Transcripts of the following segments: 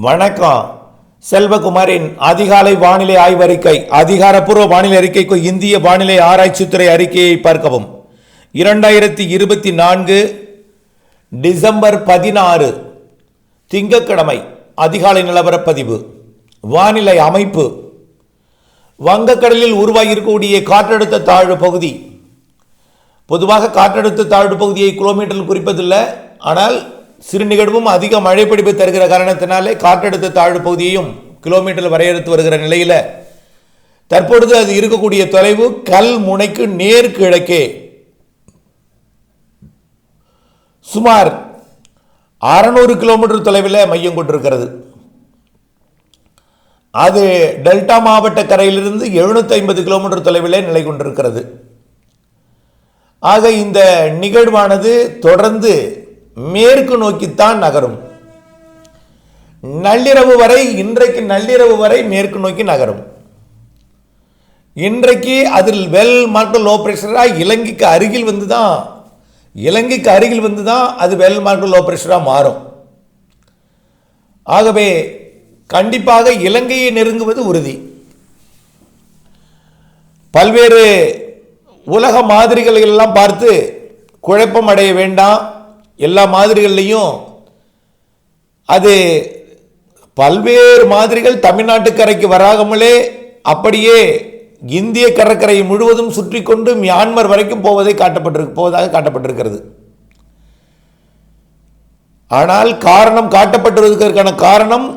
வணக்கம். செல்வகுமாரின் அதிகாலை வானிலை ஆய்வறிக்கை. அதிகாரப்பூர்வ வானிலை அறிக்கைக்கு இந்திய வானிலை ஆராய்ச்சித்துறை அறிக்கையை பார்க்கவும். 2024 டிசம்பர் 16 திங்கட்கிழமை அதிகாலை நிலவரப்பதிவு. வானிலை அமைப்பு: வங்கக்கடலில் உருவாகியிருக்கக்கூடிய காற்றழுத்த தாழ்வு பகுதி. பொதுவாக காற்றழுத்த தாழ்வு பகுதியை கிலோமீட்டரில் குறிப்பதில்லை. ஆனால் சிறு நிகழ்வும் அதிக மழை பிடிப்பு தருகிற காரணத்தினாலே காற்றழுத்த தாழ்வு பகுதியையும் கிலோமீட்டரில் வரையறுத்து வருகிற நிலையில் தற்பொழுது அது இருக்கக்கூடிய தொலைவு கல்முனைக்கு நேர்கிழக்கே சுமார் 600 கிலோமீட்டர் தொலைவில் மையம் கொண்டிருக்கிறது. அது டெல்டா மாவட்ட கரையிலிருந்து 750 கிலோமீட்டர் தொலைவில் நிலை கொண்டிருக்கிறது. ஆக இந்த நிகழ்வானது தொடர்ந்து மேற்கு நோக்கித்தான் நகரும். நள்ளிரவு வரை, இன்றைக்கு நள்ளிரவு வரை மேற்கு நோக்கி நகரும். இன்றைக்கு அதில் வெல் மார்க் லோ பிரஷராக இலங்கைக்கு அருகில் வந்து தான் அது வெல் மார்க் லோ பிரஷராக மாறும். ஆகவே கண்டிப்பாக இலங்கையை நெருங்குவது உறுதி. பல்வேறு உலக மாதிரிகளை எல்லாம் பார்த்து குழப்பம் அடைய வேண்டாம். எல்லா மாதிரிகள்லையும் அது பல்வேறு மாதிரிகள் தமிழ்நாட்டு கரைக்கு வராமலே அப்படியே இந்திய கடற்கரையை முழுவதும் சுற்றி கொண்டு மியான்மர் வரைக்கும் போவதாக காட்டப்பட்டிருக்கிறது. ஆனால் காட்டப்பட்டிருக்கிறதுக்கான காரணம்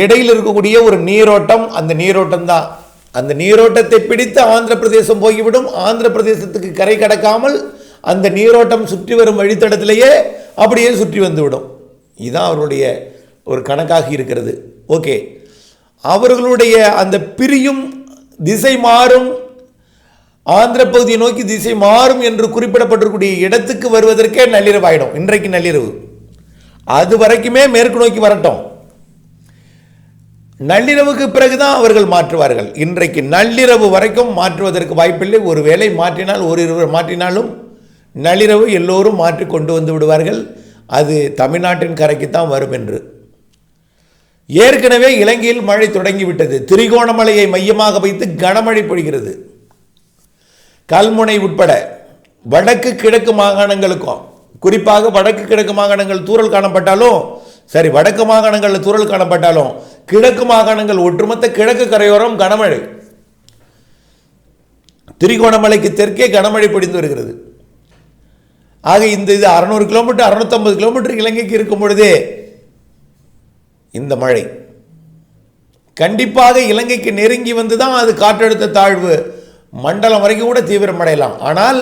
இடையில் இருக்கக்கூடிய ஒரு நீரோட்டம். அந்த நீரோட்டம் தான். அந்த நீரோட்டத்தை பிடித்து ஆந்திர பிரதேசம் போய்விடும். ஆந்திர பிரதேசத்துக்கு கரை கடக்காமல் அந்த நீரோட்டம் சுற்றி வரும் வழித்தடத்திலேயே அப்படியே சுற்றி வந்துவிடும். இதுதான் அவருடைய ஒரு கணக்காக இருக்கிறது. ஓகே, அவர்களுடைய அந்த பிரியும் திசை மாறும், ஆந்திர பகுதியை நோக்கி திசை மாறும் என்று குறிப்பிடப்பட்டிருக்கூடிய இடத்துக்கு வருவதற்கே நள்ளிரவு ஆகிடும். இன்றைக்கு நள்ளிரவு அது வரைக்குமே மேற்கு நோக்கி வரட்டும். நள்ளிரவுக்கு பிறகுதான் அவர்கள் மாற்றுவார்கள். இன்றைக்கு நள்ளிரவு வரைக்கும் மாற்றுவதற்கு வாய்ப்பில்லை. ஒரு வேளை மாற்றினால், இருவர் மாற்றினாலும் நள்ளிரவு எல்லோரும் மாற்றி கொண்டு வந்து விடுவார்கள். அது தமிழ்நாட்டின் கரைக்குத்தான் வரும் என்று. ஏற்கனவே இலங்கையில் மழை தொடங்கிவிட்டது. திரிகோணமலையை மையமாக வைத்து கனமழை பொழிகிறது. கல்முனை உட்பட வடக்கு கிழக்கு மாகாணங்களுக்கும், குறிப்பாக வடக்கு கிழக்கு மாகாணங்கள் தூறல் காணப்பட்டாலும் சரி, வடக்கு மாகாணங்களில் தூறல் காணப்பட்டாலும் கிழக்கு மாகாணங்கள் ஒட்டுமொத்த கிழக்கு கரையோரம் கனமழை. திரிகோணமலைக்கு தெற்கே கனமழை பொழிந்து வருகிறது. ஆக இந்த இது 600 கிலோமீட்டர் 650 கிலோமீட்டர் இலங்கைக்கு இருக்கும் பொழுதே இந்த மழை கண்டிப்பாக இலங்கைக்கு நெருங்கி வந்து தான் அது காற்றழுத்த தாழ்வு மண்டலம் வரைக்கும் கூட தீவிரமடையலாம். ஆனால்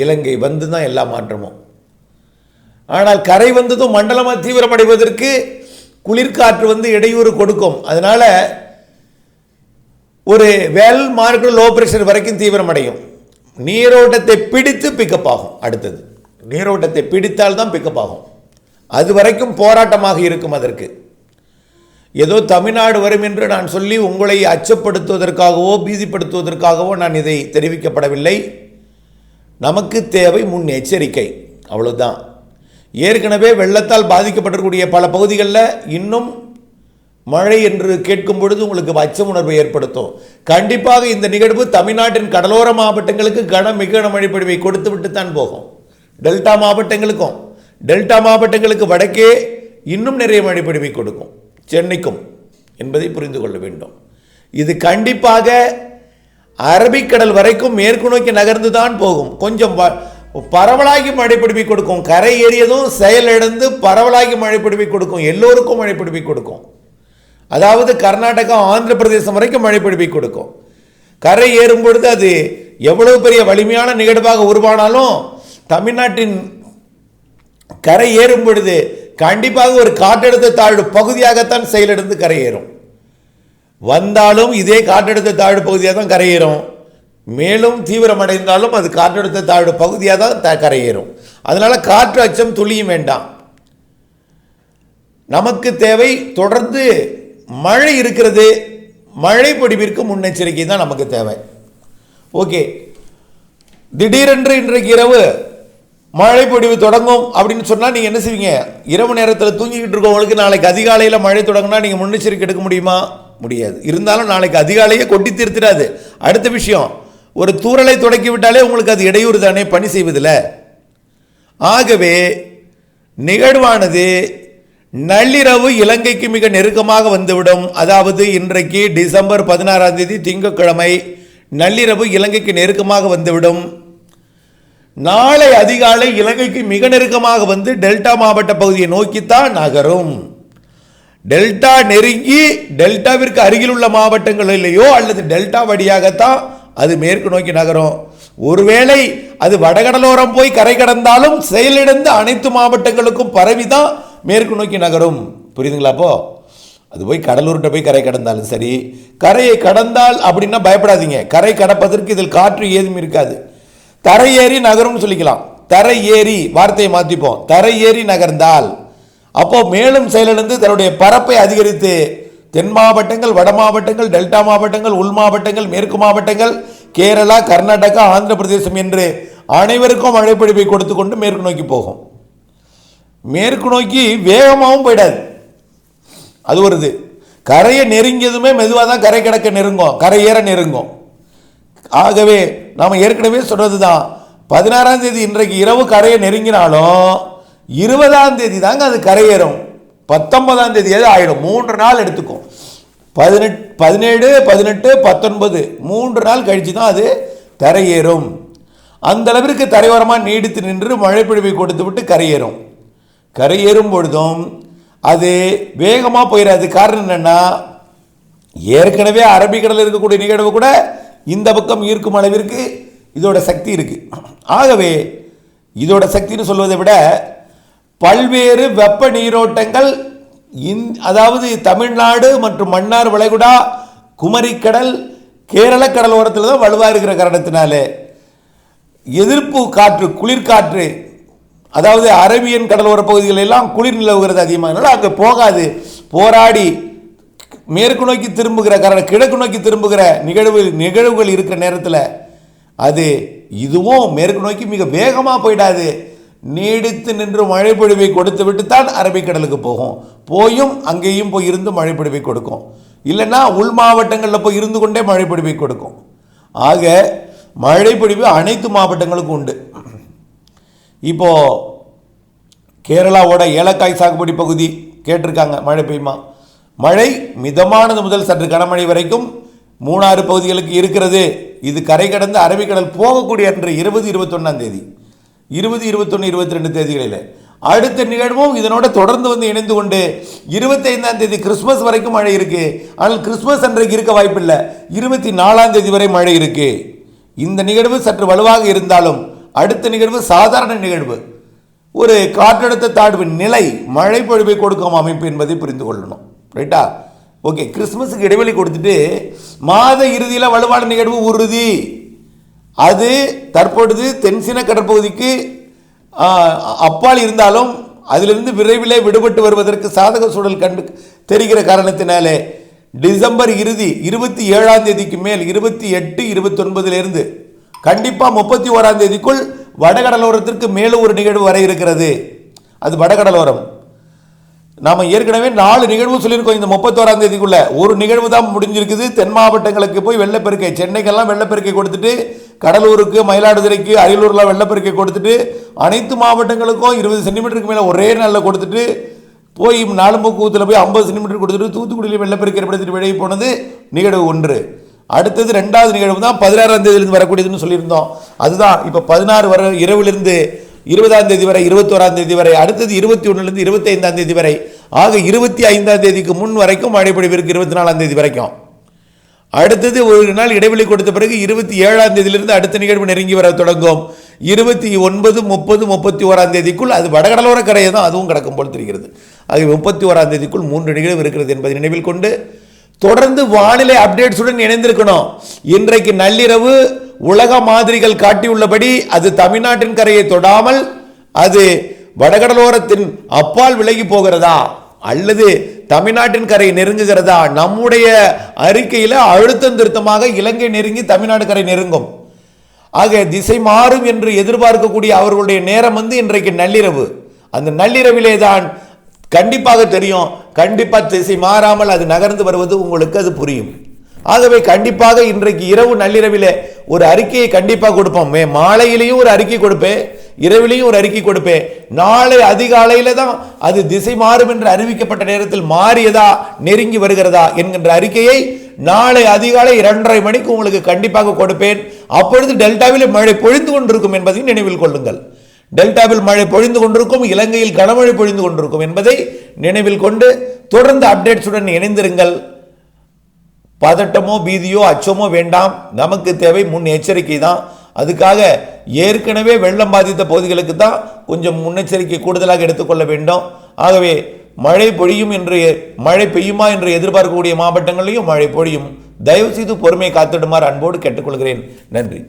இலங்கை வந்து தான் எல்லா மாற்றமும். ஆனால் கரை வந்ததும் மண்டலமாக தீவிரமடைவதற்கு குளிர்காற்று வந்து இடையூறு கொடுக்கும். அதனால ஒரு வெல் மார்க் லோ பிரஷர் வரைக்கும் தீவிரமடையும். நீரோட்டத்தை பிடித்து பிக்கப் ஆகும். அடுத்தது நீரோட்டத்தை பிடித்தால் தான் பிக்கப் ஆகும். அது வரைக்கும் போராட்டமாக இருக்கும். அதற்கு ஏதோ தமிழ்நாடு வரும் என்று நான் சொல்லி உங்களை அச்சப்படுத்துவதற்காகவோ பீதிப்படுத்துவதற்காகவோ நான் இதை தெரிவிக்கப்படவில்லை. நமக்கு தேவை முன்னெச்சரிக்கை, அவ்வளவுதான். ஏற்கனவே வெள்ளத்தால் பாதிக்கப்பட்டிருக்கக்கூடிய பல பகுதிகளில் இன்னும் மழை என்று கேட்கும் பொழுது உங்களுக்கு அச்ச உணர்வை ஏற்படுத்தும். கண்டிப்பாக இந்த நிகழ்வு தமிழ்நாட்டின் கடலோர மாவட்டங்களுக்கு மிக கனமழை பொழிவை கொடுத்து விட்டு தான் போகும். டெல்டா மாவட்டங்களுக்கு வடக்கே இன்னும் நிறைய மழை பொழிவை கொடுக்கும், சென்னைக்கும் என்பதை புரிந்து கொள்ள வேண்டும். இது கண்டிப்பாக அரபிக்கடல் வரைக்கும் மேற்கு நோக்கி நகர்ந்து தான் போகும். கொஞ்சம் பரவலாகி மழை பொழிவை கொடுக்கும். கரை ஏறியதும் செயலிழந்து பரவலாகி மழை பொழிவை கொடுக்கும். எல்லோருக்கும் மழை பொழிவை கொடுக்கும். அதாவது கர்நாடகா ஆந்திர பிரதேசம் வரைக்கும் மழை பொழிவை கொடுக்கும். கரை ஏறும் பொழுது அது எவ்வளவு பெரிய வலிமையான நிகழ்வாக உருவானாலும் தமிழ்நாட்டின் கரை ஏறும் பொழுது கண்டிப்பாக ஒரு காற்றழுத்த தாழ்வு பகுதியாகத்தான் செயலிழந்து கரையேறும். வந்தாலும் இதே காற்றழுத்த தாழ்வு பகுதியாக தான் கரையேறும். மேலும் தீவிரமடைந்தாலும் அது காற்றழுத்த தாழ்வு பகுதியாக தான் கரையேறும். அதனால காற்று அச்சம் துளியும் வேண்டாம். நமக்கு தேவை தொடர்ந்து மழை இருக்கிறது. மழை பொழிவிற்கு முன்னெச்சரிக்கை தான் நமக்கு தேவை. ஓகே, திடீரென்று இன்றைக்கு இரவு மழை பொழிவு தொடங்கும் அப்படின்னு சொன்னால் நீங்கள் என்ன செய்வீங்க? இரவு நேரத்தில் தூங்கிக்கிட்டு இருக்கவங்களுக்கு நாளைக்கு அதிகாலையில் மழை தொடங்கினா நீங்கள் முன்னெச்சரிக்கை எடுக்க முடியுமா? முடியாது. இருந்தாலும் நாளைக்கு அதிகாலையே கொட்டி தீர்த்திடாது. அடுத்த விஷயம், ஒரு தூறலை தொடக்கி விட்டாலே உங்களுக்கு அது இடையூறு தானே பணி செய்வதில். ஆகவே நிகழ்வானது நள்ளிரவு இலங்கைக்கு மிக நெருக்கமாக வந்துவிடும். அதாவது இன்றைக்கு டிசம்பர் 16ஆம் தேதி திங்கட்கிழமை நள்ளிரவு இலங்கைக்கு நெருக்கமாக வந்துவிடும். நாளை அதிகாலை இலங்கைக்கு மிக நெருக்கமாக வந்து டெல்டா மாவட்ட பகுதியை நோக்கித்தான் நகரும். டெல்டா நெருங்கி டெல்டாவிற்கு அருகில் உள்ள மாவட்டங்களிலேயோ அல்லது டெல்டா வழியாகத்தான் அது மேற்கு நோக்கி நகரும். ஒருவேளை அது வடகடலோரம் போய் கரை கடந்தாலும் செயலிழந்த அனைத்து மாவட்டங்களுக்கும் பரவிதான் மேற்கு நோக்கி நகரும். புரியுதுங்களா? அப்போ அது போய் கடலூர்கிட்ட போய் கரை கடந்தாலும் சரி, கரையை கடந்தால் அப்படின்னா பயப்படாதீங்க. கரை கடப்பதற்கு இதில் காற்று ஏதும் இருக்காது. தரை ஏறி நகரும்னு சொல்லிக்கலாம். தரை ஏறி வார்த்தையை மாற்றிப்போம். தரை ஏறி நகர்ந்தால் அப்போ மேலும் செயலிழந்து தன்னுடைய பரப்பை அதிகரித்து தென் மாவட்டங்கள், வட மாவட்டங்கள், டெல்டா மாவட்டங்கள், உள் மாவட்டங்கள், மேற்கு மாவட்டங்கள், கேரளா, கர்நாடகா, ஆந்திர பிரதேசம் என்று அனைவருக்கும் மழைப்பொழிவை கொடுத்து கொண்டு மேற்கு நோக்கி போகும். மேற்கு நோக்கி வேகமாகவும் போயிடாது. அது வருது. கரையை நெருங்கியதுமே மெதுவாக தான் கரை கிடக்க நெருங்கும், கரை ஏற நெருங்கும். ஆகவே நாம் ஏற்கனவே சொன்னது தான், 16ஆம் தேதி இன்றைக்கு இரவு கரையை நெருங்கினாலும் 20ஆம் தேதி தாங்க அது கரையேறும். 19ஆம் தேதியாவது ஆயிடும். 3 நாள் எடுத்துக்கும். 17, 18, 19 3 நாள் கழிச்சு தான் அது தரையேறும். அந்த அளவிற்கு தரையோரமாக நீடித்து நின்று மழைப்பொழிவை கொடுத்து விட்டு கரையேறும். கரையேறும் பொழுதும் அது வேகமாக போயிடாது. காரணம் என்னென்னா, ஏற்கனவே அரபிக்கடலில் இருக்கக்கூடிய நிகழ்வு கூட இந்த பக்கம் ஈர்க்கும் அளவிற்கு இதோட சக்தி இருக்கு. ஆகவே இதோட சக்தின்னு சொல்வதை விட பல்வேறு வெப்ப நீரோட்டங்கள் அதாவது தமிழ்நாடு மற்றும் மன்னார் வளைகுடா, குமரிக்கடல், கேரள கடலோரத்தில் தான் வலுவாக இருக்கிற காரணத்தினாலே எதிர்ப்பு காற்று, குளிர்காற்று, அதாவது அரேபியன் கடலோர பகுதிகள் எல்லாம் குளிர் நிலவுகிறது அதிகமாக. அங்கே போகாது. போராடி மேற்கு நோக்கி திரும்புகிற கிழக்கு நோக்கி திரும்புகிற நிகழ்வுகள் இருக்கிற நேரத்தில் அது இதுவும் மேற்கு நோக்கி மிக வேகமாக போயிடாது. நீடித்து நின்று மழைப்பொழிவை கொடுத்து விட்டு தான் அரபிக்கடலுக்கு போகும். போயும் அங்கேயும் போய் இருந்து மழைப்பொழிவை கொடுக்கும். இல்லைன்னா உள் மாவட்டங்களில் போய் இருந்து கொண்டே மழைப்பொழிவை கொடுக்கும். ஆக மழைப்பொழிவு அனைத்து மாவட்டங்களுக்கும் உண்டு. இப்போ கேரளாவோட ஏலக்காய் சாகுபடி பகுதி கேட்டிருக்காங்க, மழை பெய்யுமா? மழை மிதமானது முதல் சற்று கனமழை வரைக்கும் மூணாறு பகுதிகளுக்கு இருக்கிறது. இது கரை கடந்து அரபிக்கடல் போகக்கூடிய அன்று 20, 21ஆம் தேதி, 20, 21, 22 தேதிகளில் அடுத்த நிகழ்வும் இதனோட தொடர்ந்து வந்து இணைந்து கொண்டு 25ஆம் தேதி கிறிஸ்துமஸ் வரைக்கும் மழை இருக்கு. ஆனால் கிறிஸ்துமஸ் அன்றைக்கு இருக்க வாய்ப்பில்லை. 24ஆம் தேதி வரை மழை இருக்கு. இந்த நிகழ்வு சற்று வலுவாக இருந்தாலும் அடுத்த நிகழ்வு சாதாரண நிகழ்வு. ஒரு காற்றழுத்த தாழ்வு நிலை மழை பொழிவை கொடுக்கும் அமைப்பு என்பதை புரிந்து கொள்ளணும். ரைட்டா? ஓகே. கிறிஸ்துமஸுக்கு இடைவெளி கொடுத்துட்டு மாத இறுதியில் வலுவான நிகழ்வு உறுதி. அது தற்பொழுது தென்சீன கடற்பகுதிக்கு அப்பால் இருந்தாலும் அதிலிருந்து விரைவிலே விடுபட்டு வருவதற்கு சாதக சூழல் கண்டு தெரிகிற காரணத்தினாலே டிசம்பர் இறுதி 27ஆம் தேதிக்கு மேல் 28, 29 கண்டிப்பாக 31ஆம் தேதிக்குள் வடகடலோரத்திற்கு மேலும் ஒரு நிகழ்வு வர இருக்கிறது. அது வடகடலோரம். நாம் ஏற்கனவே 4 நிகழ்வு சொல்லியிருக்கோம். இந்த 31ஆம் தேதிக்குள்ள ஒரு நிகழ்வு தான் முடிஞ்சிருக்குது. தென் மாவட்டங்களுக்கு போய் வெள்ளப்பெருக்கை, சென்னைக்கெல்லாம் வெள்ளப்பெருக்கை கொடுத்துட்டு, கடலூருக்கு, மயிலாடுதுறைக்கு, அரியலூர்லாம் வெள்ளப்பெருக்கை கொடுத்துட்டு, அனைத்து மாவட்டங்களுக்கும் 20 சென்டிமீட்டருக்கு மேலே ஒரே நாளில் கொடுத்துட்டு போய் நாலும்பூத்தில் போய் 50 சென்டிமீட்டர் கொடுத்துட்டு தூத்துக்குடியில் வெள்ளப்பெருக்கை ஏற்படுத்திட்டு வெளியே போனது நிகழ்வு 1. அடுத்தது 2வது நிகழ்வு தான் 16ஆம் தேதியிலிருந்து வரக்கூடியதுன்னு சொல்லியிருந்தோம். அதுதான் இப்போ 16 வரை இரவிலிருந்து 20ஆம் தேதி வரை, 21ஆம் தேதி வரை, அடுத்தது 21லிருந்து 25ஆம் தேதி வரை. ஆக 25ஆம் தேதிக்கு முன் வரைக்கும் மழை பொழிவு இருக்கு. 24ஆம் தேதி வரைக்கும். அடுத்தது ஒரு நாள் இடைவெளி கொடுத்த பிறகு 27ஆம் தேதியிலிருந்து அடுத்த நிகழ்வு நெருங்கி வர தொடங்கும். 29, 30, 31ஆம் தேதிக்குள் அது வடகடலோர கரையை தான் அதுவும் கிடக்கும் போல் தெரிகிறது. ஆக 31ஆம் தேதிக்குள் 3 நிகழ்வு இருக்கிறது என்பதை நினைவில் கொண்டு தொடர்ந்து வானிலை அப்டேட்ஸுடன் இணைந்திருக்கணும். இன்றைக்கு நள்ளிரவு உலக மாதிரிகள் காட்டியுள்ளபடி அது தமிழ்நாட்டின் கரையை தொடாமல் அது வடகடலோரத்தின் அப்பால் விலகி போகிறதா அல்லது தமிழ்நாட்டின் கரை நெருங்குகிறதா? நம்முடைய அறிக்கையில் அழுத்தம் திருத்தமாக இலங்கை நெருங்கி தமிழ்நாடு கரை நெருங்கும். ஆக திசை மாறும் என்று எதிர்பார்க்கக்கூடிய அவர்களுடைய நேரம் இன்றைக்கு நள்ளிரவு. அந்த நள்ளிரவிலே தான் கண்டிப்பாக தெரியும். கண்டிப்பாக திசை மாறாமல் அது நகர்ந்து வருவது உங்களுக்கு அது புரியும். ஆகவே கண்டிப்பாக இன்றைக்கு இரவு நள்ளிரவிலே ஒரு அறிக்கையை கண்டிப்பாக கொடுப்போம். மாலையிலையும் ஒரு அறிக்கை கொடுப்பேன், இரவிலையும் ஒரு அறிக்கை கொடுப்பேன். நாளை அதிகாலையில தான் அது திசை மாறும் என்று அறிவிக்கப்பட்ட நேரத்தில் மாறியதா நெருங்கி வருகிறதா என்கின்ற அறிக்கையை நாளை அதிகாலை 2:30 மணிக்கு உங்களுக்கு கண்டிப்பாக கொடுப்பேன். அப்பொழுது டெல்டாவில் மழை பொழிந்து கொண்டிருக்கும் என்பதையும் நினைவில் கொள்ளுங்கள். டெல்டாவில் மழை பொழிந்து கொண்டிருக்கும், இலங்கையில் கனமழை பொழிந்து கொண்டிருக்கும் என்பதை நினைவில் கொண்டு தொடர்ந்து அப்டேட்ஸுடன் இணைந்திருங்கள். பதட்டமோ பீதியோ அச்சமோ வேண்டாம். நமக்கு தேவை முன் எச்சரிக்கை தான். அதுக்காக ஏற்கனவே வெள்ளம் பாதித்த பகுதிகளுக்கு தான் கொஞ்சம் முன்னெச்சரிக்கை கூடுதலாக எடுத்துக்கொள்ள வேண்டும். ஆகவே மழை பெய்யுமா என்று எதிர்பார்க்கக்கூடிய மாவட்டங்களிலும் மழை பொழியும். தயவு செய்து பொறுமையை காத்திடுமாறு அன்போடு கேட்டுக்கொள்கிறேன். நன்றி.